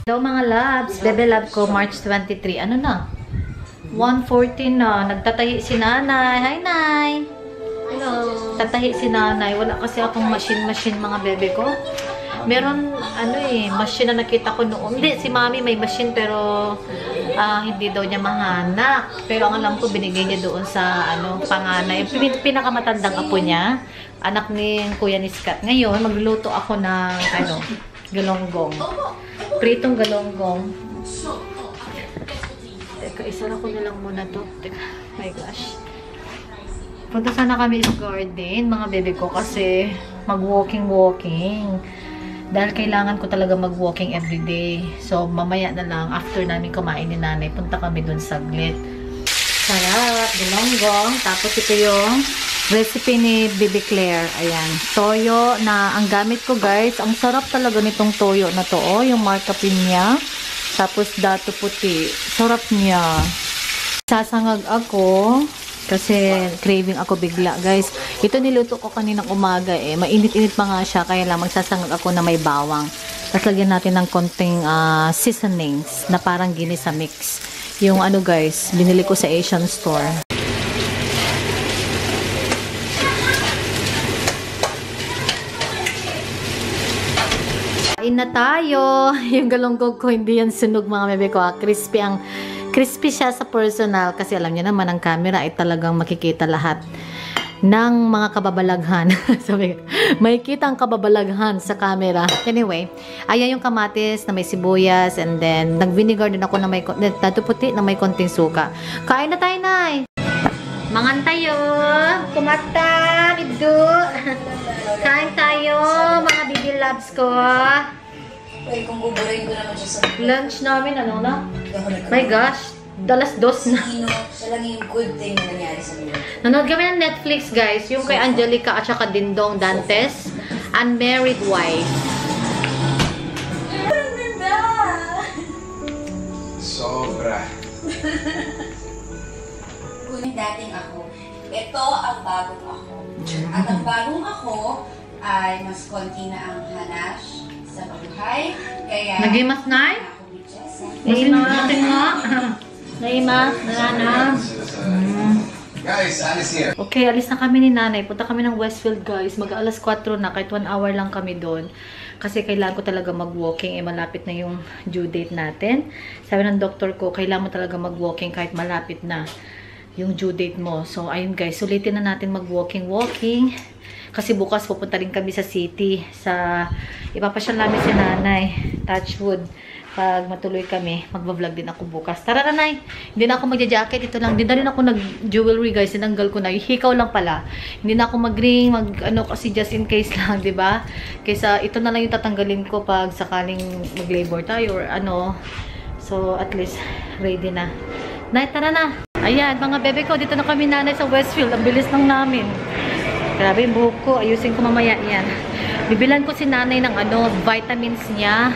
Hello mga loves, bebe love ko, March 23. Ano na? 1:14 na. Nagtatahi si nanay. Hi, nay! Hello! Tatahi si nanay. Wala kasi akong machine mga bebe ko. Meron, machine na nakita ko noon. Hindi, si mami may machine pero hindi daw niya mahanap. Pero ang alam ko, binigay niya doon sa, panganay. Pinakamatandang apo niya. Anak ni Kuya ni Scott. Ngayon, magluluto ako ng, galonggong. Pritong galonggong. Teka, isara ko na lang muna to. Teka, my gosh. Punta sana kami sa garden, mga bebe ko, kasi mag-walking. Dahil kailangan ko talaga mag-walking everyday. So, mamaya na lang, after namin kumain ni nanay, punta kami dun saglit. Sarap, galonggong. Tapos ito yung recipe ni Bibi Claire. Ayan, toyo na ang gamit ko, guys. Ang sarap talaga nitong toyo na to. Oh, yung marka pinya. Tapos dato puti. Sarap niya. Sasangag ako kasi craving ako bigla, guys. Ito niluto ko kaninang umaga eh. Mainit-init pa nga siya, kaya lang magsasangag ako na may bawang. Tapos lagyan natin ng konting seasonings na parang ginisa mix. Yung guys, binili ko sa Asian store. Kain na tayo. Yung galonggong ko, hindi yan sunog, mga bebe ko. Crispy siya sa personal kasi alam niyo naman ang camera ay talagang makikita lahat ng mga kababalaghan. Sabi, makikita ang kababalaghan sa camera. Anyway, ayan yung kamatis na may sibuyas and then nag-vinegar din ako na may dato puti na may konting suka. Kain na tayo, nay. Mangan tayo. Kumata, bidu. Kain tayo, mga baby loves ko. Ay, kung buburayin ko naman siya sa lunch namin, na? My gosh, dalas dos na. Siya lang yung good thing na nangyari sa mga. Nanood kami ng Netflix, guys. Yung kay Angelica at saka Dingdong Dantes. Unmarried Wife. Sobra. Kung dating ako, ito ang bagong ako. At ang bagong ako ay mas konti na ang hanash sa buhay. Kaya naging mas nay? Naimas, nanana. Guys, Alice here. Okay, alis na kami ni nanay. Punta kami ng Westfield, guys. Mag-alas 4 na. Kahit 1 hour lang kami doon. Kasi kailangan ko talaga mag-walking. Malapit na yung due date natin. Sabi ng doktor ko, kailangan mo talaga mag-walking kahit malapit na yung due date mo. So, ayun guys. Sulitin na natin mag-walking. Kasi bukas pupunta rin kami sa city. Ipapasyal namin si nanay. Touchwood. Pag matuloy kami, magbablog din ako bukas. Tara na, nay. Hindi na ako magja-jacket. Ito lang. Hindi na rin ako nag-jewelry, guys. Sinanggal ko na. Hikaw lang pala. Hindi na ako mag-ring, kasi just in case lang, di ba? Kaysa ito na lang yung tatanggalin ko pag sakaling mag-labor tayo or So, at least, ready na. Nay, tara na. Ayan, mga bebe ko. Dito na kami, nanay, sa Westfield. Ang bilis lang namin. Grabe yung buhok ko. Ayusin ko mamaya yan. Bibilan ko si nanay ng vitamins niya.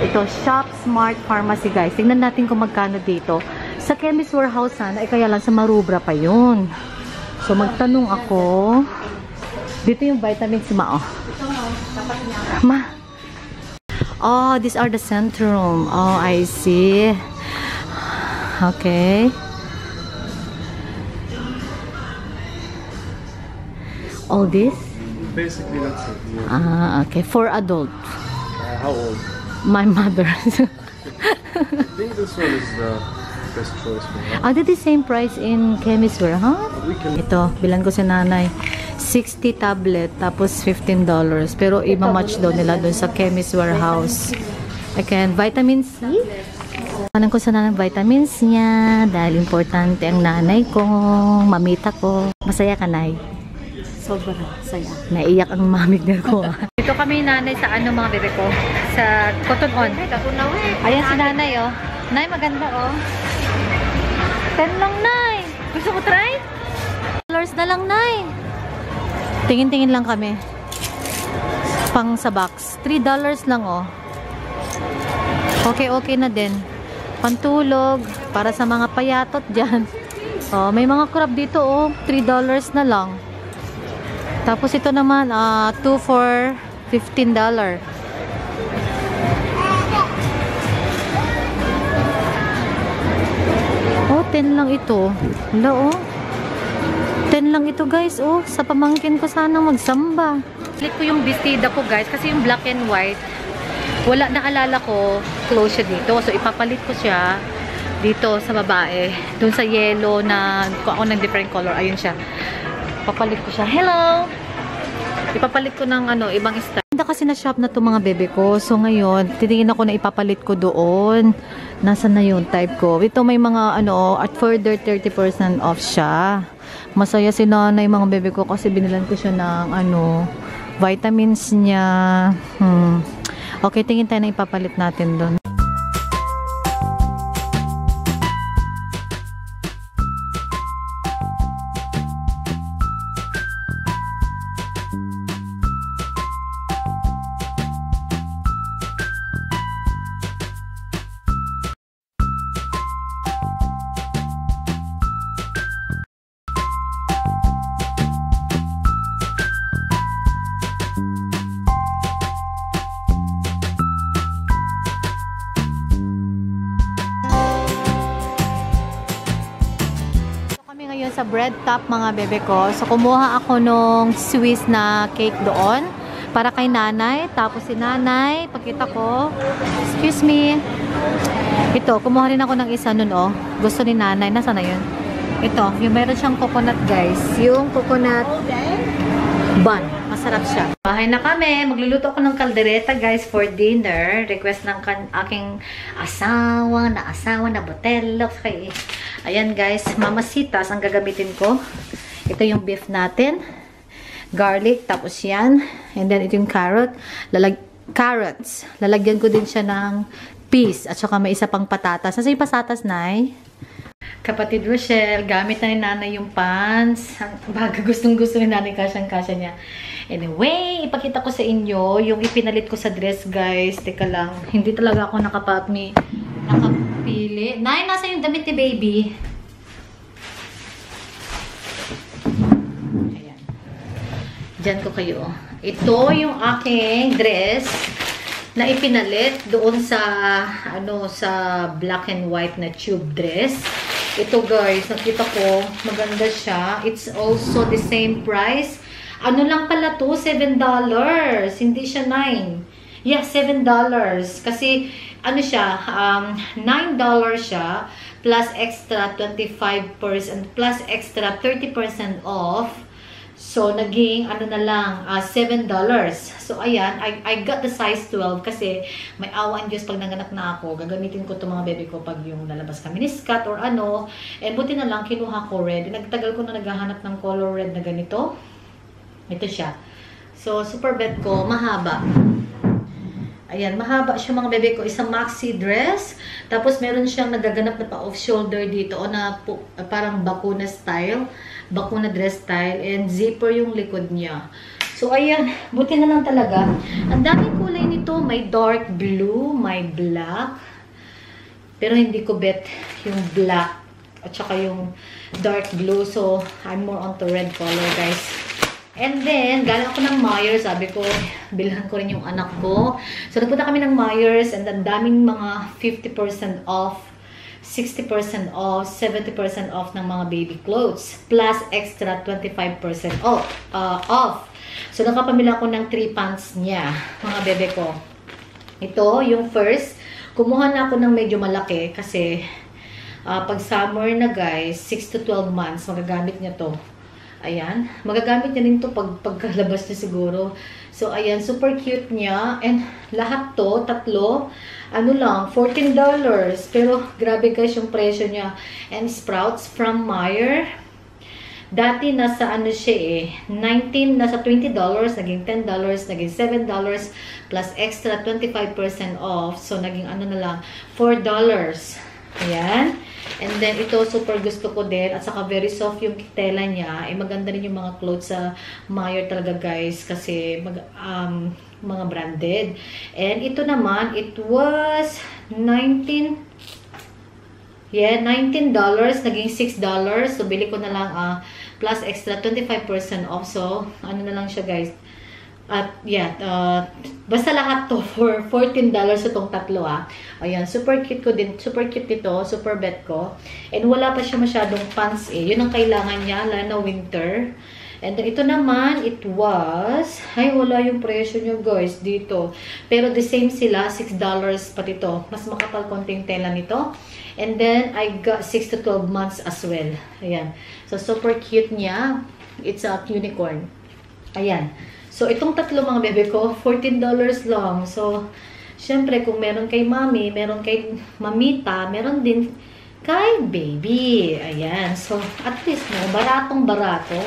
Ito, Shop Smart Pharmacy, guys. Tingnan natin kung magkano dito. Sa Chemist Warehouse sana, kaya lang sa Marubra pa yun. So, magtanong ako. Dito yung vitamins, ma, oh. Ma. Oh, these are the Centrum. Oh, I see. Okay. All this? Basically, that's it. Yeah. Okay. For adult. How old? My mother. I think this one is the best choice for her. Are they the same price in Chemist Warehouse? Ito, bilan ko si nanay. 60 tablet, tapos $15. Pero ima-match daw nila doon sa Chemist Warehouse. Again, vitamin C. Anong ko sa nanay vitamins niya. Dahil importante ang nanay ko, mamita ko. Masaya ka, nay? Sobrang saya. Naiyak ang mamigner ko. Dito kami nanay sa mga bebe ko. Sa Cotton On. Ayan si nanay, oh. Nay, maganda, oh. 10 lang, nay. Gusto mo try? $10 na lang, nay. Tingin-tingin lang kami. Pang sa box. $3 lang, oh. Okay na din. Pantulog. Para sa mga payatot dyan. Oh, may mga crab dito, oh. $3 na lang. Tapos ito naman, 2 for $15. Oh, 10 lang ito. Wala, oh. 10 lang ito, guys. Oh, sa pamangkin ko sana magsamba. Click ko yung bestida ko, guys. Kasi yung black and white, wala, naalala ko, close siya dito. So, ipapalit ko siya dito sa babae. Doon sa yellow na, kung ako ng different color, ayun siya. Papalit ko siya. Hello! Ipapalit ko ng ano, ibang style. Ganda kasi na shop na to mga bebe ko. So ngayon, titingin ako na ipapalit ko doon. Nasaan na yung type ko? Ito may mga ano, at further 30% off siya. Masaya si nanay mga bebe ko kasi binilan ko siya ng ano, vitamins niya. Okay, tingin tayo na ipapalit natin doon. Sa bread top mga bebe ko. So kumuha ako nung Swiss na cake doon para kay nanay. Tapos si nanay, pakita ko. Excuse me. Ito, kumuha rin ako ng isa nun, oh. Gusto ni nanay. Nasaan na yun? Ito, yung meron siyang coconut, guys. Yung coconut bun. Masarap siya. Bahay na kami. Magluluto ako ng kaldereta, guys, for dinner. Request ng aking asawa na botelok. Okay. Ayan, guys. Mamasitas ang gagamitin ko. Ito yung beef natin. Garlic. Tapos yan. And then ito yung carrot. Carrots. Lalagyan ko din siya ng peas. At saka may isa pang patatas. Nasa yung patatas, Nay? Kapatid Rochelle, gamit na ni nanay yung pants. Baga gustong-gusto ni nanay, kasyang-kasya niya. Anyway, ipakita ko sa inyo yung ipinalit ko sa dress, guys. Teka lang, hindi talaga ako nakapili. Nay, nasa yung damit ni baby? Ayan. Diyan ko kayo. Ito yung aking dress na ipinalit doon sa sa black and white na tube dress. Ito, guys, nakita ko, maganda siya. It's also the same price. Ano lang pala to? $7. Hindi siya 9. Yeah, $7. Kasi, ano siya, $9 siya, plus extra 25%, plus extra 30% off. So, naging, ano na lang, $7. So, ayan, I got the size 12 kasi may awa ang Diyos pag nanganak na ako. Gagamitin ko itong mga baby ko pag yung lalabas kami ni Scott or ano. And buti na lang, kinuha ko red. Nagtagal ko na naghahanap ng color red na ganito. Ito siya. So, super bet ko, mahaba. Ayan, mahaba siya mga bebe ko. Isang maxi dress. Tapos, meron siyang nagaganap na pa-off shoulder dito o na parang bakuna style. Bakuna dress style. And zipper yung likod niya. So, ayan. Buti na lang talaga. Ang daming kulay nito. May dark blue. May black. Pero hindi ko bet yung black. At saka yung dark blue. So, I'm more on to red color, guys. And then, galing ako ng Myers. Sabi ko, bilhan ko rin yung anak ko. So, nagpunta kami ng Myers. And ang daming mga 50% off, 60% off, 70% off ng mga baby clothes. Plus, extra 25% off. So, nakapamila ko ng 3 pants niya, mga bebe ko. Ito, yung first. Kumuha na ako ng medyo malaki kasi pag summer na, guys, 6 to 12 months, magagamit niya to. Ayan. Magagamit niya din to pagkalabas niya siguro. So, ayan. Super cute niya. And lahat to, tatlo, ano lang, $14. Pero, grabe guys yung presyo niya. And Sprouts from Meijer. Dati, nasa ano siya nasa $20, naging $10, naging $7, plus extra 25% off. So, naging ano na lang, $4. Ayan. And then, ito, super gusto ko din. At saka, very soft yung tela niya. Maganda rin yung mga clothes sa Meijer talaga, guys. Kasi, mga branded. And ito naman, it was $19. Naging $6. So, bili ko na lang, plus extra 25% off. So, ano na lang siya, guys. At yeah, basta lahat to for $14 itong tatlo Ayan, super cute ko din. Super cute ito, super bet ko. And wala pa siya masyadong pants Yun ang kailangan niya, lalo na winter. And then, ito naman, it was, wala yung presyo nyo guys dito. Pero the same sila, $6 pa dito. Mas makapal konting tela nito. And then, I got 6 to 12 months as well. Ayan. So, super cute niya. It's a unicorn. Ayan. So, itong tatlo mga bebe ko, $14 lang. So, syempre, kung meron kay mami, meron kay mamita, meron din kay baby. Ayan. So, at least, baratong barato.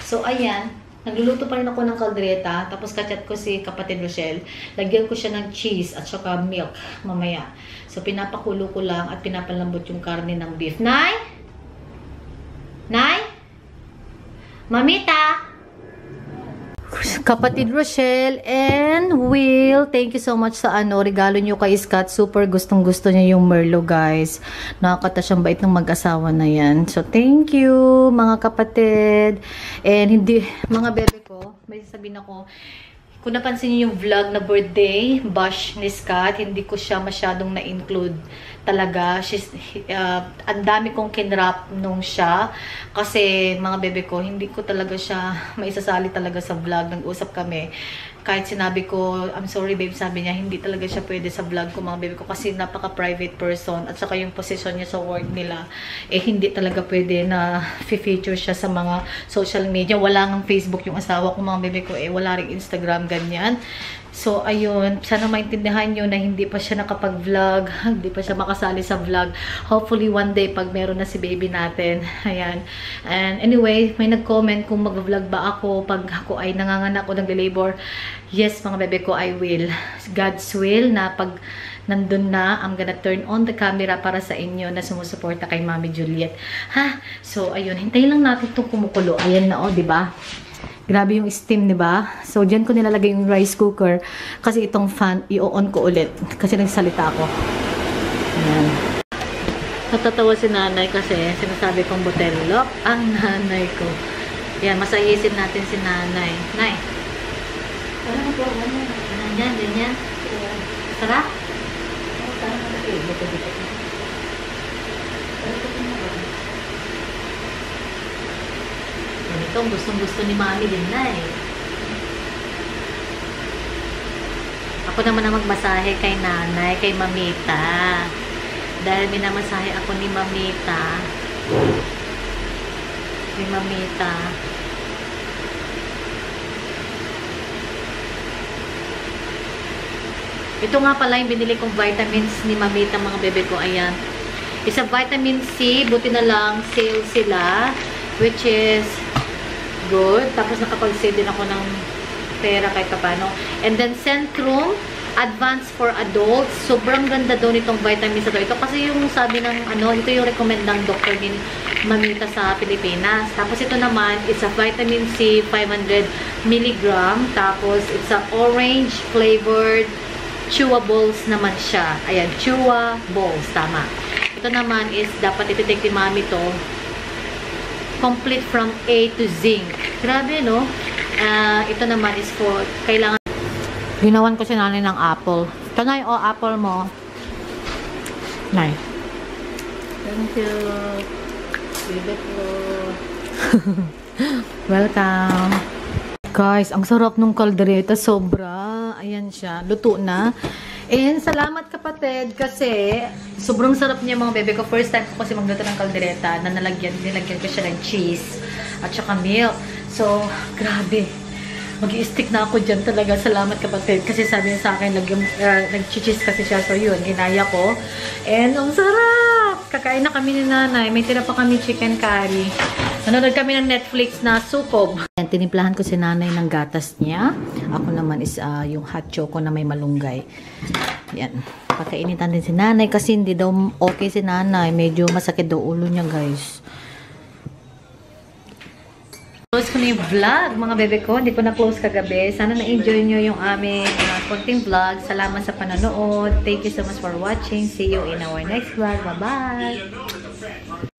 So, ayan. Nagluluto pa rin ako ng kaldereta. Tapos, kachat ko si kapatid Rochelle. Lagyan ko siya ng cheese at saka milk mamaya. So, pinapakulo ko lang at pinapalambot yung karne ng beef. Nay? Nay? Mamita? Kapatid Rochelle and Will, thank you so much sa regalo nyo kay Scott. Super gustong-gusto niya yung Merlot, guys. Nakakata siyang bait ng mag-asawa na yan. So, thank you, mga kapatid. And hindi, mga bebe ko, may sasabihin ako, kung napansin niyo yung vlog na birthday bash ni Scott, hindi ko siya masyadong na-include talaga. Ang dami kong kinrap nung siya. Kasi mga bebe ko, hindi ko talaga siya maisasali talaga sa vlog. Nag-usap kami. Kahit sinabi ko, I'm sorry babe, sabi niya, hindi talaga siya pwede sa vlog ko mga bebe ko. Kasi napaka-private person. At saka yung position niya sa work nila, hindi talaga pwede na feature siya sa mga social media. Wala ngang Facebook yung asawa ko mga bebe ko. Wala rin Instagram, ganyan. So, ayun. Sana maintindihan nyo na hindi pa siya nakapag-vlog. Hindi pa siya makasali sa vlog. Hopefully, one day, pag meron na si baby natin. Ayan. And anyway, may nag-comment kung mag-vlog ba ako pag ako ay nanganganak o nag-labor. Yes, mga bebe ko, I will. God's will na pag nandun na, I'm gonna turn on the camera para sa inyo na sumusuporta kay Mami Juliet. So, ayun. Hintayin lang natin itong kumukulo. Ayan na, diba? Grabe yung steam, diba? So, dyan ko nilalagay yung rice cooker. Kasi itong fan, i-on ko ulit. Kasi nagsalita ako. Ayan. Natatawa si nanay kasi sinasabi kong botellop ang nanay ko. Ayan, masayisin natin si nanay. Nay. Ano po? Ganyan, ganyan. Sarap? Sarap. Ito, gustong-gusto ni Mami din na Ako naman ang magmasahe kay nanay, kay Mamita. Dahil minamasahe ako ni Mamita. Kay Mamita. Ito nga pala yung binili kong vitamins ni Mamita, mga bebe ko. Ayan. Isa vitamin C, buti na lang sale sila. Which is good. Tapos nakapag-save din ako ng pera kahit paano. And then Centrum Advanced for Adults. Sobrang ganda daw nitong vitamins na to. Ito kasi yung sabi ng ito yung recommend ng doctor ni Mamita sa Pilipinas. Tapos ito naman, it's a vitamin C 500 mg. Tapos it's a orange flavored chewables naman siya. Ayan, chewables. Tama. Ito naman is dapat iti-take ni Mami to. Complete from A to zinc. Grabe, no? Ito naman is for, kailangan, ginawan ko si nanay ng apple. Ito na yung apple mo. Nay. Thank you. Bibit ko. Welcome. Guys, ang sarap nung kaldereta. Sobra. Ayan siya. Luto na. And salamat kapatid kasi sobrang sarap niya mga bebe ko. First time ko kasi magluto ng kaldereta na nilagyan ko siya ng cheese at saka milk. So, grabe. Mag-i-stick na ako dyan talaga. Salamat kapatid. Kasi sabi niya sa akin, nag-cheese kasi siya. So, yun. Ginaya ko. And ang sarap! Kakain na kami ni nanay. May tira pa kami chicken curry. Nanonood kami ng Netflix na sukob. Tinimplahan ko si nanay ng gatas niya. Ako naman is yung hot choco na may malunggay. Yan. Pakainitan din si nanay kasi hindi daw okay si nanay. Medyo masakit daw ulo niya, guys. Close ko na yung vlog, mga bebe ko. Hindi ko na-close kagabi. Sana na-enjoy nyo yung aming konting vlog. Salamat sa panonood. Thank you so much for watching. See you in our next vlog. Bye-bye!